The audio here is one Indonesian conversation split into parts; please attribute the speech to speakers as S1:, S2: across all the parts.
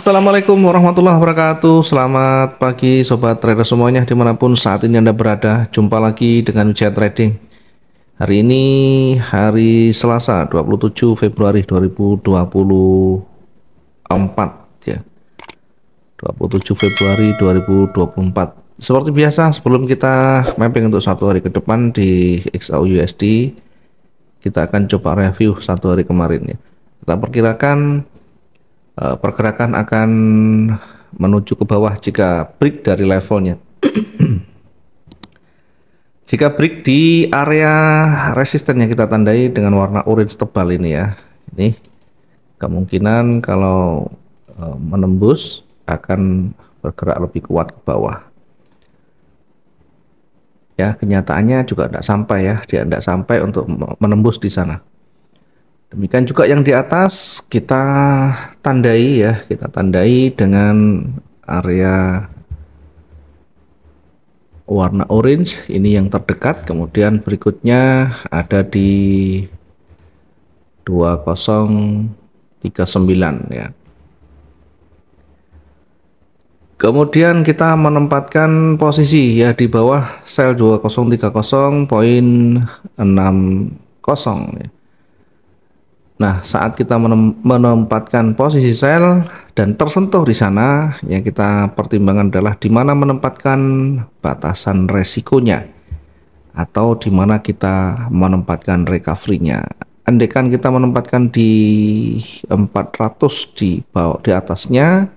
S1: Assalamualaikum warahmatullahi wabarakatuh. Selamat pagi sobat trader semuanya dimanapun saat ini Anda berada. Jumpa lagi dengan Wijaya Trading. Hari ini hari Selasa 27 Februari 2024 ya. 27 Februari 2024. Seperti biasa sebelum kita mapping untuk satu hari ke depan di XAUUSD, kita akan coba review satu hari kemarin ya. Kita perkirakan pergerakan akan menuju ke bawah jika break dari levelnya. Jika break di area resisten yang kita tandai dengan warna orange tebal ini ya, ini kemungkinan kalau menembus akan bergerak lebih kuat ke bawah. Ya, kenyataannya juga tidak sampai ya, dia tidak sampai untuk menembus di sana. Demikian juga yang di atas kita tandai ya, kita tandai dengan area warna orange ini yang terdekat, kemudian berikutnya ada di 2039 ya. Kemudian kita menempatkan posisi ya di bawah sel 2030.60 ya. Nah, saat kita menempatkan posisi sel dan tersentuh di sana, yang kita pertimbangkan adalah di mana menempatkan batasan resikonya atau di mana kita menempatkan recovery-nya. Andaikan kita menempatkan di 400 di bawah di atasnya,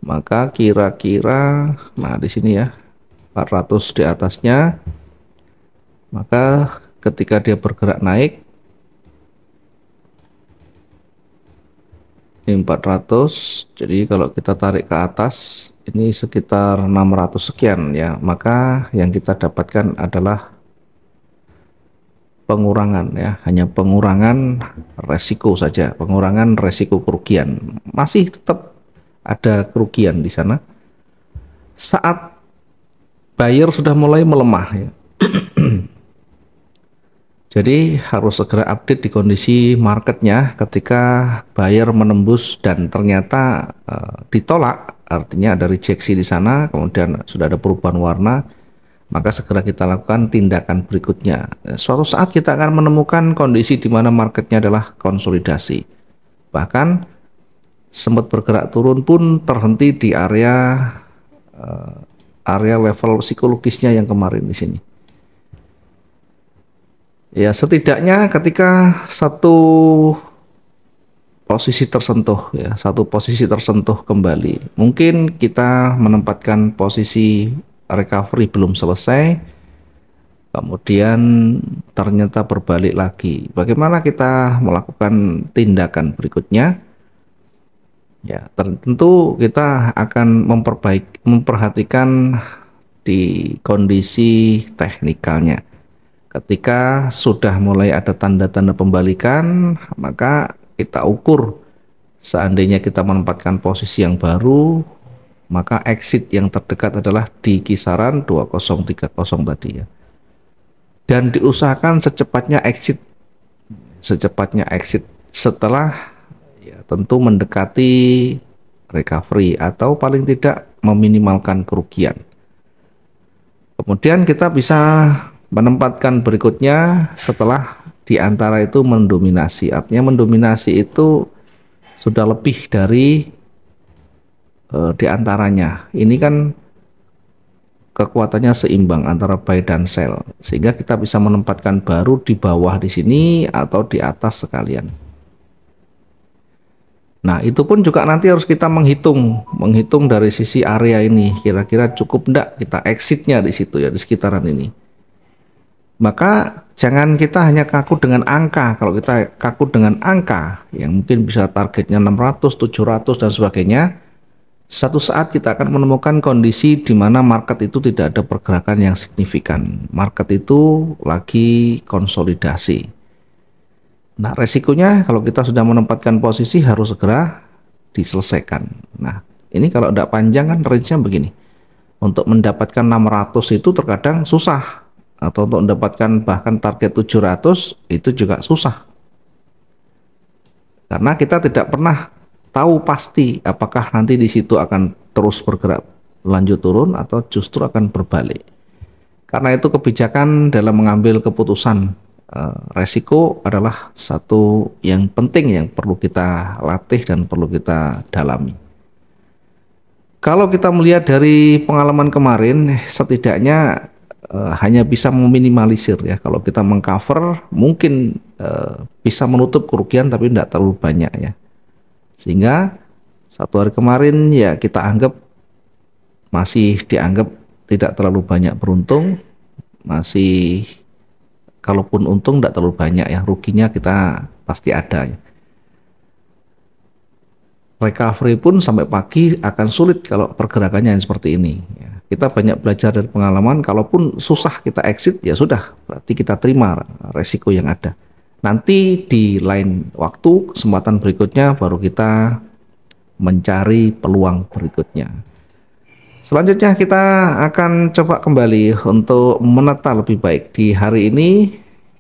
S1: maka kira-kira nah di sini ya 400 di atasnya, maka ketika dia bergerak naik ini 400, jadi kalau kita tarik ke atas ini sekitar 600 sekian ya, maka yang kita dapatkan adalah pengurangan ya, hanya pengurangan resiko saja, pengurangan resiko kerugian. Masih tetap ada kerugian di sana saat buyer sudah mulai melemah ya. Jadi harus segera update di kondisi marketnya ketika buyer menembus dan ternyata ditolak, artinya ada rejeksi di sana, kemudian sudah ada perubahan warna, maka segera kita lakukan tindakan berikutnya. Suatu saat kita akan menemukan kondisi di mana marketnya adalah konsolidasi. Bahkan sempat bergerak turun pun terhenti di area level psikologisnya yang kemarin di sini. Ya, setidaknya ketika satu posisi tersentuh ya, satu posisi tersentuh kembali, mungkin kita menempatkan posisi recovery belum selesai, kemudian ternyata berbalik lagi. Bagaimana kita melakukan tindakan berikutnya? Ya, tentu kita akan memperhatikan di kondisi teknikalnya. Ketika sudah mulai ada tanda-tanda pembalikan, maka kita ukur seandainya kita menempatkan posisi yang baru, maka exit yang terdekat adalah di kisaran 2030 tadi ya. Dan diusahakan secepatnya exit setelah ya tentu mendekati recovery atau paling tidak meminimalkan kerugian. Kemudian kita bisa menempatkan berikutnya setelah di antara itu mendominasi, artinya mendominasi itu sudah lebih dari di antaranya. Ini kan kekuatannya seimbang antara buy dan sell, sehingga kita bisa menempatkan baru di bawah di sini atau di atas sekalian. Nah, itu pun juga nanti harus kita menghitung dari sisi area ini, kira-kira cukup enggak kita exitnya di situ ya, di sekitaran ini. Maka jangan kita hanya kaku dengan angka. Kalau kita kaku dengan angka yang mungkin bisa targetnya 600, 700 dan sebagainya, satu saat kita akan menemukan kondisi di mana market itu tidak ada pergerakan yang signifikan. Market itu lagi konsolidasi. Nah, resikonya kalau kita sudah menempatkan posisi harus segera diselesaikan. Nah, ini kalau tidak panjang kan range-nya begini. Untuk mendapatkan 600 itu terkadang susah. Atau untuk mendapatkan bahkan target 700 itu juga susah. Karena kita tidak pernah tahu pasti apakah nanti di situ akan terus bergerak lanjut turun atau justru akan berbalik. Karena itu kebijakan dalam mengambil keputusan resiko adalah satu yang penting yang perlu kita latih dan perlu kita dalami. Kalau kita melihat dari pengalaman kemarin, setidaknya hanya bisa meminimalisir ya. Kalau kita mengcover, mungkin bisa menutup kerugian tapi tidak terlalu banyak ya. Sehingga satu hari kemarin ya kita anggap masih dianggap tidak terlalu banyak beruntung, masih kalaupun untung tidak terlalu banyak ya, ruginya kita pasti ada ya. Recovery pun sampai pagi akan sulit kalau pergerakannya yang seperti ini ya. Kita banyak belajar dari pengalaman, kalaupun susah kita exit ya sudah, berarti kita terima resiko yang ada. Nanti di lain waktu kesempatan berikutnya baru kita mencari peluang berikutnya. Selanjutnya kita akan coba kembali untuk menata lebih baik di hari ini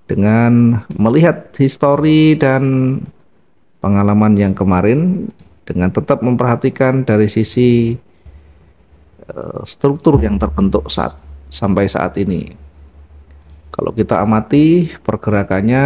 S1: dengan melihat histori dan pengalaman yang kemarin, dengan tetap memperhatikan dari sisi struktur yang terbentuk sampai saat ini. Kalau kita amati pergerakannya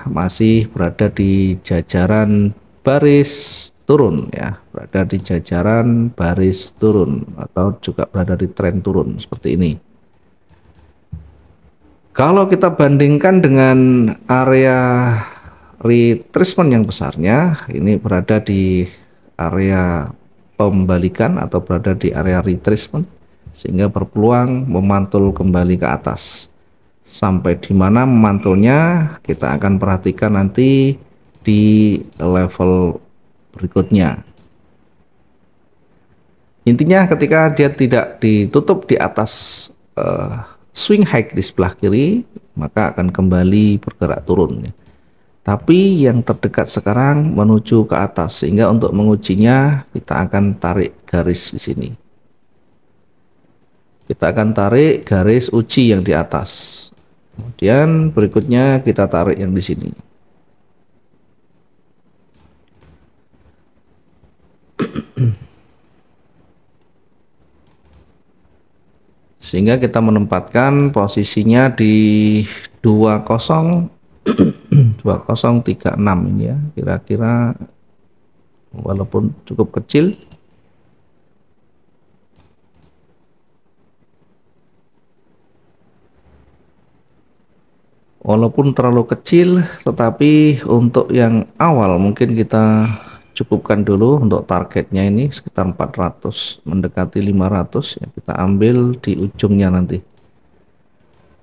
S1: masih berada di jajaran baris turun ya, berada di jajaran baris turun atau juga berada di tren turun seperti ini. Kalau kita bandingkan dengan area retracement yang besarnya, ini berada di area pembalikan atau berada di area retracement, sehingga berpeluang memantul kembali ke atas. Sampai di mana memantulnya kita akan perhatikan nanti di level berikutnya. Intinya ketika dia tidak ditutup di atas swing high di sebelah kiri, maka akan kembali bergerak turun. Tapi yang terdekat sekarang menuju ke atas, sehingga untuk mengujinya kita akan tarik garis di sini. Kita akan tarik garis uji yang di atas. Kemudian berikutnya kita tarik yang di sini. Sehingga kita menempatkan posisinya di 2036 ini ya, kira-kira walaupun cukup kecil. Walaupun terlalu kecil, tetapi untuk yang awal mungkin kita cukupkan dulu untuk targetnya ini sekitar 400 mendekati 500 ya, kita ambil di ujungnya nanti.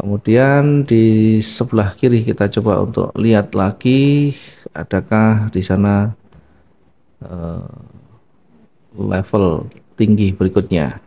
S1: Kemudian di sebelah kiri kita coba untuk lihat lagi adakah di sana level tinggi berikutnya.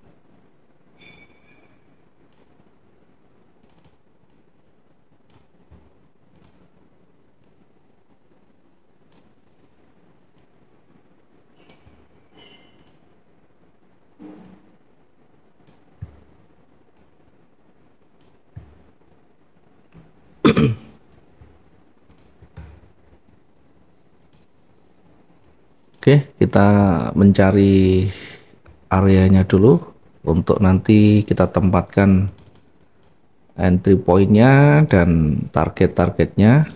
S1: Oke, kita mencari areanya dulu untuk nanti kita tempatkan entry point-nya dan target-targetnya.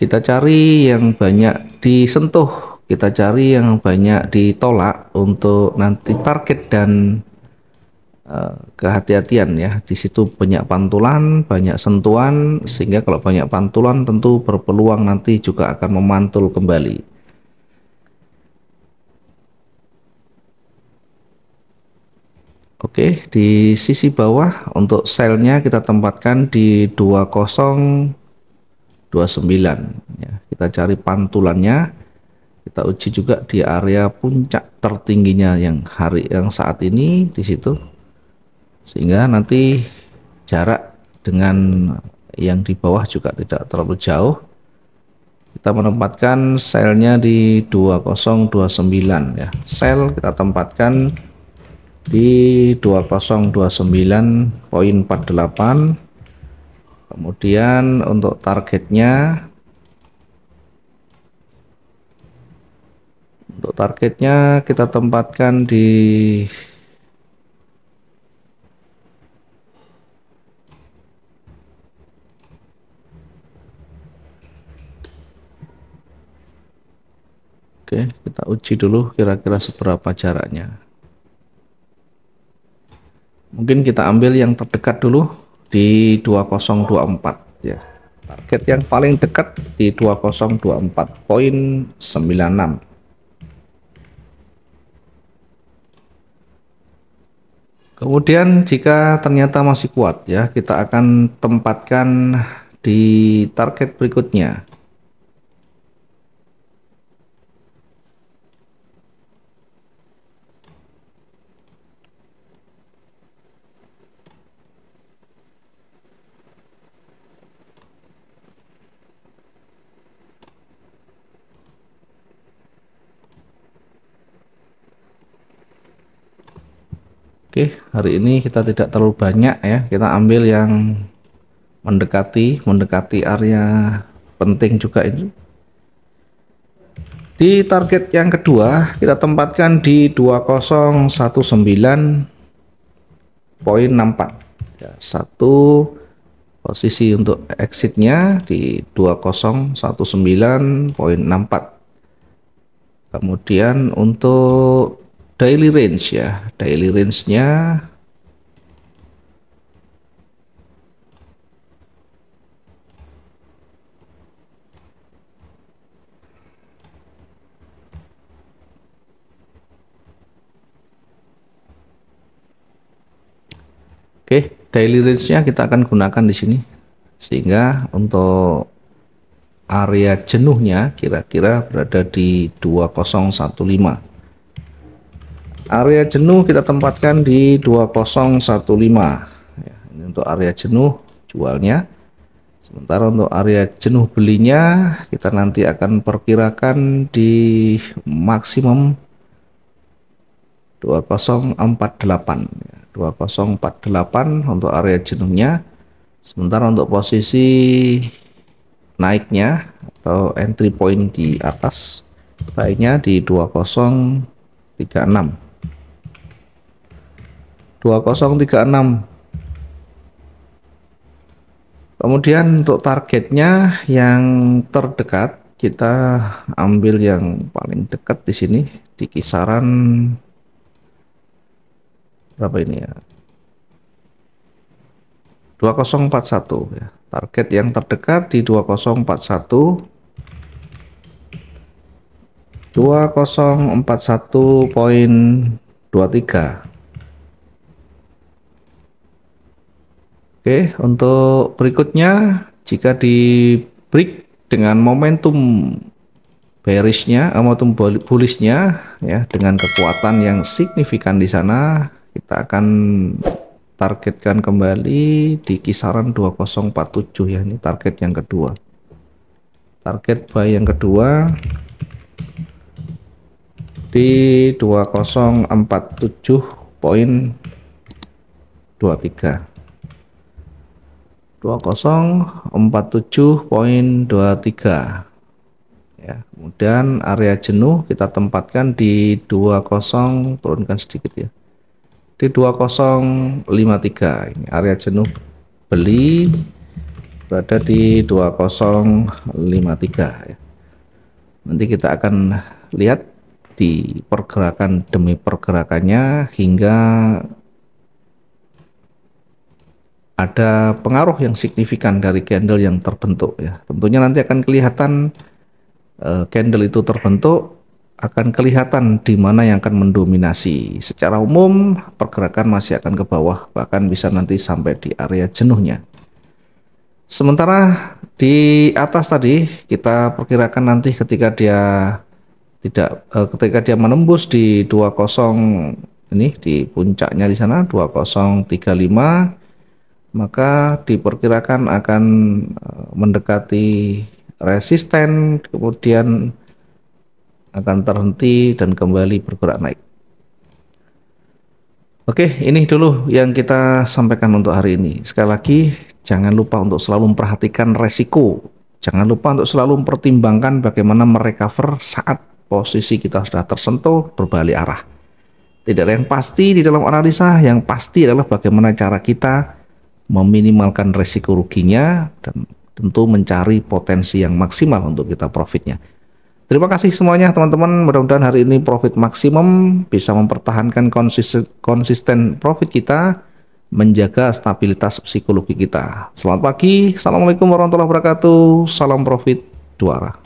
S1: Kita cari yang banyak disentuh, kita cari yang banyak ditolak untuk nanti target dan kehati-hatian ya. Di situ banyak pantulan, banyak sentuhan, sehingga kalau banyak pantulan tentu berpeluang nanti juga akan memantul kembali. Oke, di sisi bawah untuk selnya kita tempatkan di 2029 ya. Kita cari pantulannya, kita uji juga di area puncak tertingginya yang saat ini di situ, sehingga nanti jarak dengan yang di bawah juga tidak terlalu jauh. Kita menempatkan selnya di 2029 ya. Sel kita tempatkan di 2029.48. Kemudian untuk targetnya Untuk targetnya kita tempatkan di Oke, kita uji dulu kira-kira seberapa jaraknya. Mungkin kita ambil yang terdekat dulu di 2024 ya. Target yang paling dekat di 2024,96. Kemudian jika ternyata masih kuat ya, kita akan tempatkan di target berikutnya. Oke, hari ini kita tidak terlalu banyak ya, kita ambil yang mendekati area penting juga ini. Di target yang kedua kita tempatkan di 2019,64 ya, satu posisi untuk exitnya di 2019,64. Kemudian untuk daily range ya, daily range-nya Oke, daily range-nya kita akan gunakan di sini. Sehingga untuk area jenuhnya kira-kira berada di 2015. Area jenuh kita tempatkan di 2015 ya, ini untuk area jenuh jualnya. Sementara untuk area jenuh belinya kita nanti akan perkirakan di maksimum 2048 ya, 2048 untuk area jenuhnya. Sementara untuk posisi naiknya atau entry point di atas baiknya di 2036. Kemudian untuk targetnya yang terdekat kita ambil yang paling dekat di sini di kisaran berapa ini ya, 2041 ya. Target yang terdekat di 2041,23. Oke, untuk berikutnya jika di break dengan momentum bearishnya, momentum bullishnya ya, dengan kekuatan yang signifikan di sana, kita akan targetkan kembali di kisaran 2047 ya. Ini target yang kedua. Target buy yang kedua di 2047,23. 2047,23 ya. Kemudian area jenuh kita tempatkan di 20, turunkan sedikit ya, di 2053. Ini area jenuh beli berada di 2053 ya. Nanti kita akan lihat di pergerakan demi pergerakannya hingga ada pengaruh yang signifikan dari candle yang terbentuk ya. Tentunya nanti akan kelihatan candle itu terbentuk, akan kelihatan di mana yang akan mendominasi. Secara umum pergerakan masih akan ke bawah, bahkan bisa nanti sampai di area jenuhnya. Sementara di atas tadi kita perkirakan nanti ketika dia ketika dia menembus di 20 ini di puncaknya di sana 2035, maka diperkirakan akan mendekati resisten, kemudian akan terhenti dan kembali bergerak naik. Oke, ini dulu yang kita sampaikan untuk hari ini. Sekali lagi, jangan lupa untuk selalu memperhatikan resiko. Jangan lupa untuk selalu mempertimbangkan bagaimana merecover saat posisi kita sudah tersentuh, berbalik arah. Tidak ada yang pasti di dalam analisa, yang pasti adalah bagaimana cara kita meminimalkan resiko ruginya dan tentu mencari potensi yang maksimal untuk kita profitnya. Terima kasih semuanya teman-teman, mudah-mudahan hari ini profit maksimum, bisa mempertahankan konsisten profit kita, menjaga stabilitas psikologi kita. Selamat pagi, assalamualaikum warahmatullahi wabarakatuh, salam profit 2 arah.